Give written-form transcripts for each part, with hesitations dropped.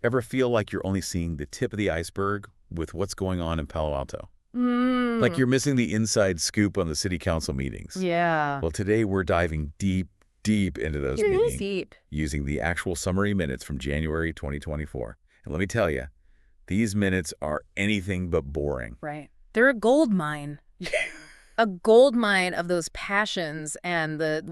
Ever feel like you're only seeing the tip of the iceberg with what's going on in Palo Alto? Like Mm. you're missing the inside scoop on the city council meetings. Yeah. Well, today we're diving deep, deep into those meetings Deep. using the actual summary minutes from January 2024. And let me tell you, these minutes are anything but boring. Right. They're a gold mine. A gold mine of those passions and the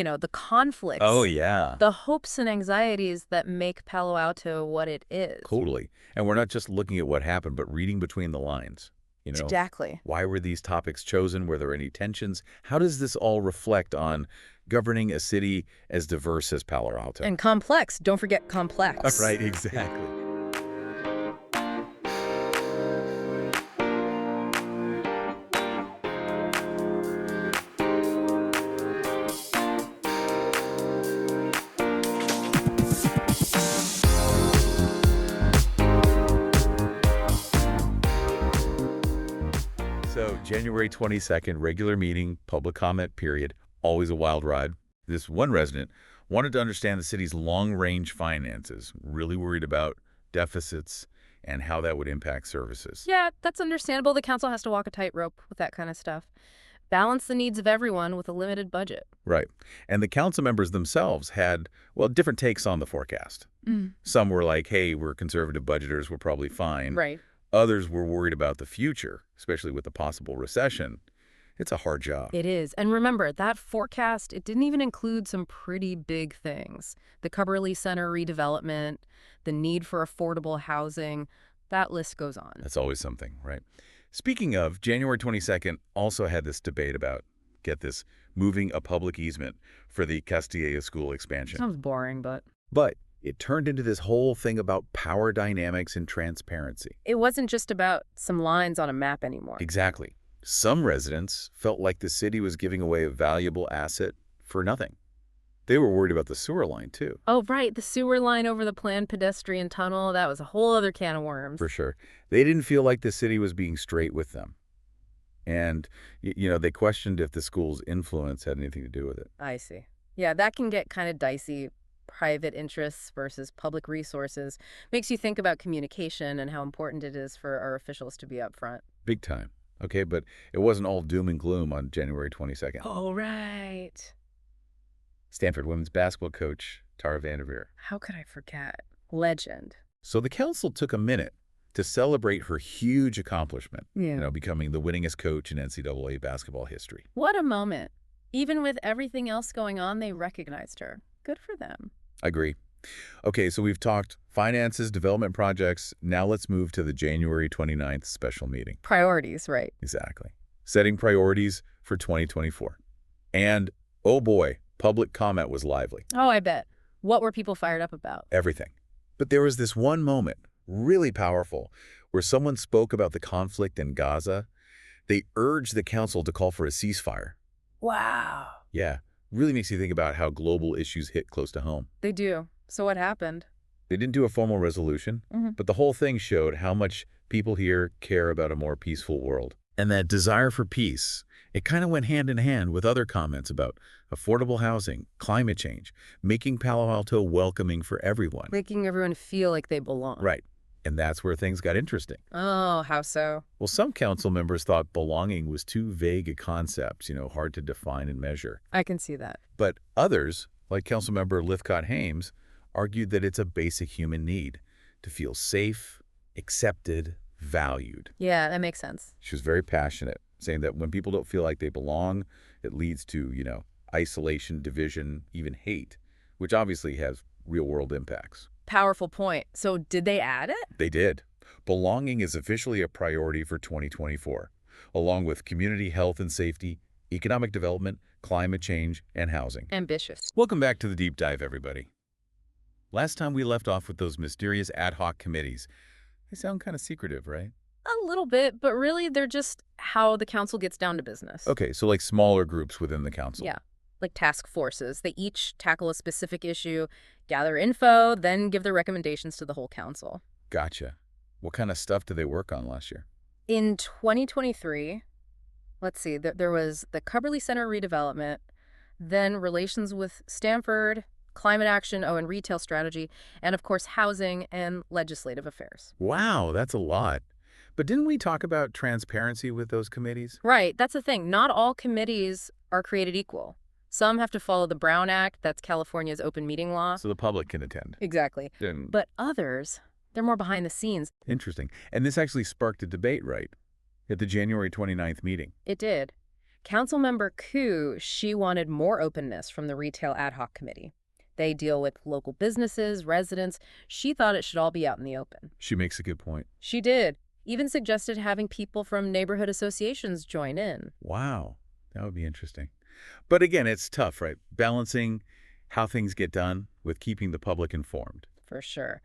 Oh, conflicts, yeah. the hopes and anxieties that make Palo Alto what it is. Totally. And we're not just looking at what happened, but reading between the lines. Exactly. Why were these topics chosen? Were there any tensions? How does this all reflect on governing a city as diverse as Palo Alto? And complex. Don't forget complex. Right, exactly. So January 22nd, regular meeting, public comment period, always a wild ride. This one resident wanted to understand the city's long-range finances, really worried about deficits and how that would impact services. Yeah, that's understandable. The council has to walk a tightrope with that kind of stuff. Balance the needs of everyone with a limited budget. Right. And the council members themselves had, well, different takes on the forecast. Mm. Some were like, hey, we're conservative budgeters, we're probably fine. Right. Others were worried about the future, especially with the possible recession. It's a hard job. It is. And remember, that forecast, it didn't even include some pretty big things. The Cubberley Center redevelopment, the need for affordable housing, that list goes on. That's always something, right? Speaking of, January 22nd also had this debate about, get this, moving a public easement for the Castilla School expansion. Sounds boring, but it turned into this whole thing about power dynamics and transparency. it wasn't just about some lines on a map anymore. Exactly. Some residents felt like the city was giving away a valuable asset for nothing. They were worried about the sewer line, too. Oh, right, the sewer line over the planned pedestrian tunnel, that was a whole other can of worms. For sure. They didn't feel like the city was being straight with them. And, they questioned if the school's influence had anything to do with it. I see. Yeah, that can get kind of dicey. Private interests versus public resources. Makes you think about communication and how important it is for our officials to be upfront. Big time. Okay, but it wasn't all doom and gloom on January 22nd. Oh, right. Stanford women's basketball coach Tara Vanderveer. How could I forget? Legend. So the council took a minute to celebrate her huge accomplishment, Yeah. becoming the winningest coach in NCAA basketball history. What a moment. Even with everything else going on, they recognized her. Good for them. Agree. Okay, so we've talked finances, development projects. Now let's move to the January 29th special meeting. Priorities, right. Exactly. Setting priorities for 2024. And, oh boy, public comment was lively. Oh, I bet. What were people fired up about? Everything. But there was this one moment, really powerful, where someone spoke about the conflict in Gaza. They urged the council to call for a ceasefire. Wow. Yeah, really makes you think about how global issues hit close to home. They do. So what happened? They didn't do a formal resolution, but the whole thing showed how much people here care about a more peaceful world. And that desire for peace, it kind of went hand in hand with other comments about affordable housing, climate change, making Palo Alto welcoming for everyone. Making everyone feel like they belong. Right. And that's where things got interesting. Oh, how so? Well, some council members thought belonging was too vague a concept, hard to define and measure. I can see that. But others, like Councilmember Lithcott-Hames, argued that it's a basic human need to feel safe, accepted, valued. Yeah, that makes sense. She was very passionate, saying that when people don't feel like they belong, it leads to, isolation, division, even hate, which obviously has real-world impacts. Powerful point. So did they add it? They did. Belonging is officially a priority for 2024, along with community health and safety, economic development, climate change, and housing. Ambitious. Welcome back to the Deep Dive, everybody. Last time we left off with those mysterious ad hoc committees. They sound kind of secretive, right? A little bit, but really they're just how the council gets down to business. Okay, so like smaller groups within the council. Yeah, like task forces. They each tackle a specific issue, gather info, then give their recommendations to the whole council. Gotcha. What kind of stuff did they work on last year? In 2023, let's see, there was the Cubberley Center redevelopment, then relations with Stanford, climate action, and retail strategy, and of course housing and legislative affairs. Wow, that's a lot. But didn't we talk about transparency with those committees? Right, that's the thing. Not all committees are created equal. Some have to follow the Brown Act, that's California's open meeting law. So the public can attend. Exactly. And But others, they're more behind the scenes. interesting. And this actually sparked a debate, right? At the January 29th meeting. It did. Councilmember Koo, she wanted more openness from the Retail Ad Hoc Committee. They deal with local businesses, residents. She thought it should all be out in the open. She makes a good point. She did. Even suggested having people from neighborhood associations join in. Wow, that would be interesting. But again, it's tough, right? Balancing how things get done with keeping the public informed. For sure.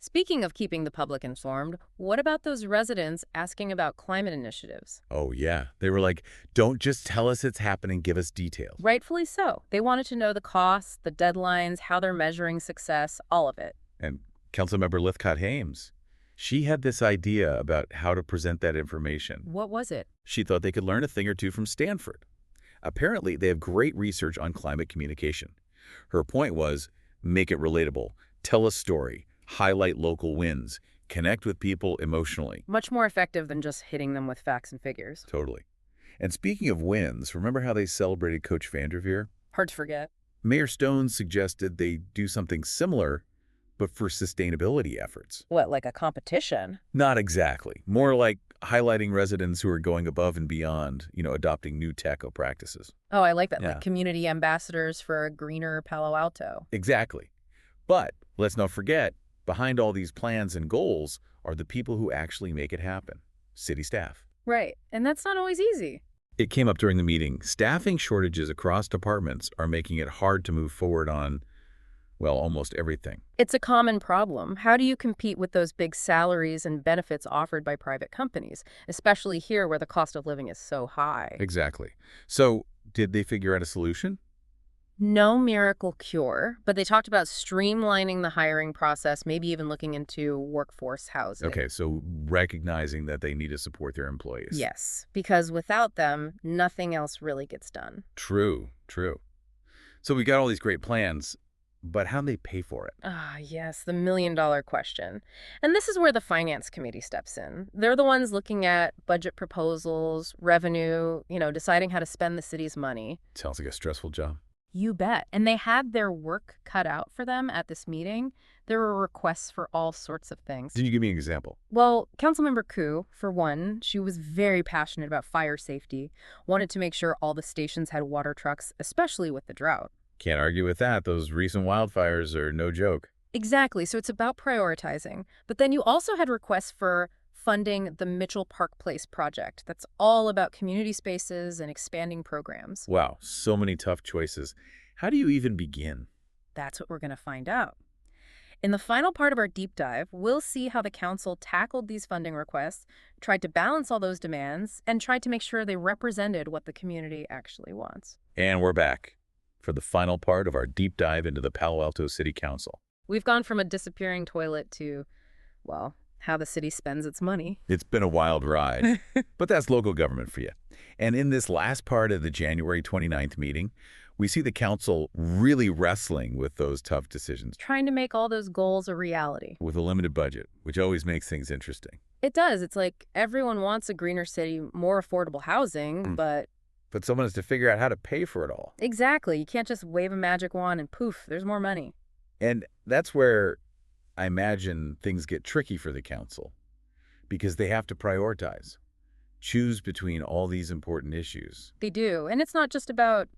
Speaking of keeping the public informed, what about those residents asking about climate initiatives? Oh, yeah. They were like, don't just tell us it's happening, give us details. Rightfully so. They wanted to know the costs, the deadlines, how they're measuring success, all of it. And Councilmember Lithcott-Hames, she had this idea about how to present that information. What was it? She thought they could learn a thing or two from Stanford. Apparently, they have great research on climate communication. Her point was, make it relatable, tell a story, highlight local wins, connect with people emotionally. Much more effective than just hitting them with facts and figures. Totally. And speaking of wins, remember how they celebrated Coach Vanderveer? Hard to forget. Mayor Stone suggested they do something similar, but for sustainability efforts. What, like a competition? Not exactly. More like highlighting residents who are going above and beyond, adopting new tech practices. Oh, I like that. Yeah. Like community ambassadors for a greener Palo Alto. Exactly. But let's not forget, behind all these plans and goals are the people who actually make it happen, city staff. Right. And that's not always easy. It came up during the meeting. Staffing shortages across departments are making it hard to move forward on, well, almost everything. It's a common problem. How do you compete with those big salaries and benefits offered by private companies, especially here where the cost of living is so high? Exactly. So, did they figure out a solution? No miracle cure, but they talked about streamlining the hiring process, maybe even looking into workforce housing. Okay, so recognizing that they need to support their employees. Yes, because without them, nothing else really gets done. True. So we got all these great plans, but how do they pay for it? Ah, yes, the million-dollar question. And this is where the Finance Committee steps in. They're the ones looking at budget proposals, revenue, deciding how to spend the city's money. Sounds like a stressful job. You bet. And they had their work cut out for them at this meeting. There were requests for all sorts of things. Can you give me an example? Well, Councilmember Koo, for one, she was very passionate about fire safety, wanted to make sure all the stations had water trucks, especially with the drought. Can't argue with that. Those recent wildfires are no joke. Exactly. So it's about prioritizing. But then you also had requests for funding the Mitchell Park Place project. That's all about community spaces and expanding programs. Wow, so many tough choices. How do you even begin? That's what we're going to find out. In the final part of our deep dive, we'll see how the council tackled these funding requests, tried to balance all those demands, and tried to make sure they represented what the community actually wants. And we're back for the final part of our deep dive into the Palo Alto City Council. We've gone from a disappearing toilet to, well, how the city spends its money. It's been a wild ride, but that's local government for you. And in this last part of the January 29th meeting, we see the council really wrestling with those tough decisions. Trying to make all those goals a reality. With a limited budget, which always makes things interesting. It does. It's like everyone wants a greener city, more affordable housing, but someone has to figure out how to pay for it all. exactly. You can't just wave a magic wand and poof, there's more money. And that's where I imagine things get tricky for the council, because they have to prioritize, choose between all these important issues. They do. And it's not just about,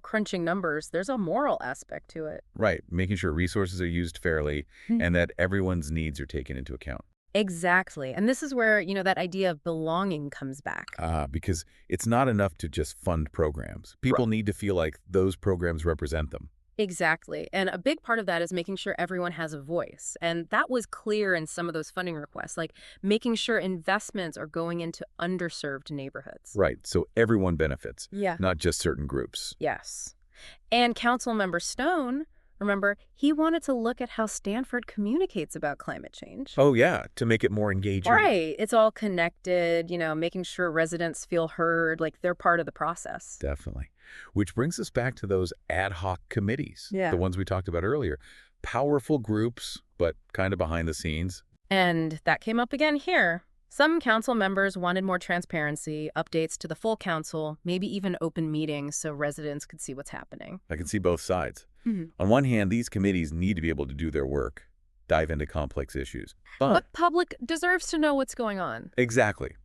crunching numbers. There's a moral aspect to it. Right, making sure resources are used fairly and that everyone's needs are taken into account. Exactly. And this is where, that idea of belonging comes back. Because it's not enough to just fund programs. People need to feel like those programs represent them. Exactly. And a big part of that is making sure everyone has a voice. And that was clear in some of those funding requests, like making sure investments are going into underserved neighborhoods. Right, so everyone benefits, Yeah. not just certain groups. Yes. And Councilmember Stone, Remember, he wanted to look at how Stanford communicates about climate change. Oh, yeah, to make it more engaging. Right. It's all connected, making sure residents feel heard, like they're part of the process. Definitely. Which brings us back to those ad hoc committees, Yeah. the ones we talked about earlier. Powerful groups, but kind of behind the scenes. And that came up again here. Some council members wanted more transparency, updates to the full council, maybe even open meetings so residents could see what's happening. I can see both sides. Mhm. On one hand, these committees need to be able to do their work, dive into complex issues. But public deserves to know what's going on. exactly.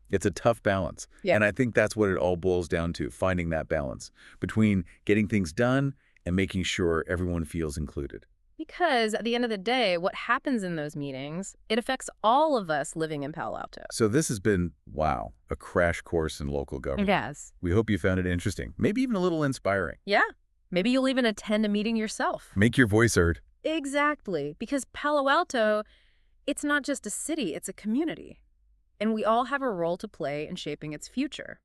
It's a tough balance. Yeah. And I think that's what it all boils down to, finding that balance between getting things done and making sure everyone feels included. Because at the end of the day, what happens in those meetings, it affects all of us living in Palo Alto. So this has been, wow, a crash course in local government. Yes. We hope you found it interesting, maybe even a little inspiring. Yeah. Maybe you'll even attend a meeting yourself. Make your voice heard. Exactly. Because Palo Alto, it's not just a city, it's a community. And we all have a role to play in shaping its future.